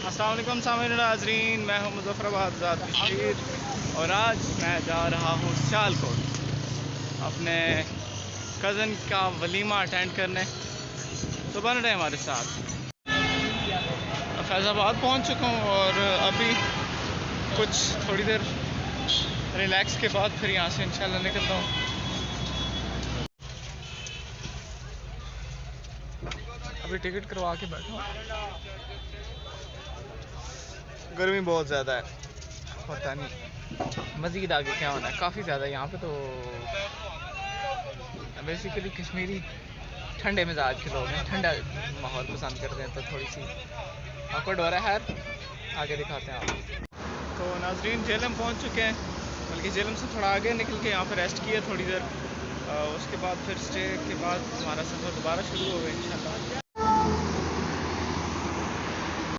अस्सलाम वालेकुम सामीन नाज़रीन, मैं हूं मुज़फ़्फ़राबाद ज़ात कश्मीर और आज मैं जा रहा हूं सियालकोट अपने कज़न का वलीमा अटेंड करने। तो बन रहे हमारे साथ। फैज़ाबाद पहुंच चुका हूं और अभी कुछ थोड़ी देर रिलैक्स के बाद फिर यहाँ से इंशाल्लाह निकलता हूँ। अभी टिकट करवा के बैठा हूँ। गर्मी बहुत ज़्यादा है, पता नहीं मज़ीद आगे क्या होना है। काफ़ी ज़्यादा यहाँ पे तो बेसिकली कश्मीरी ठंडे मिजाज के लोग हैं, ठंडा माहौल पसंद करते हैं, तो थोड़ी सी awkward हो रहा है। आगे दिखाते हैं आप। तो नाजरीन जेलम पहुँच चुके हैं, बल्कि जेलम से थोड़ा आगे निकल के यहाँ पर रेस्ट किया थोड़ी देर। उसके बाद फिर स्टे के बाद हमारा सफ़र दोबारा शुरू होगा इंशाल्लाह।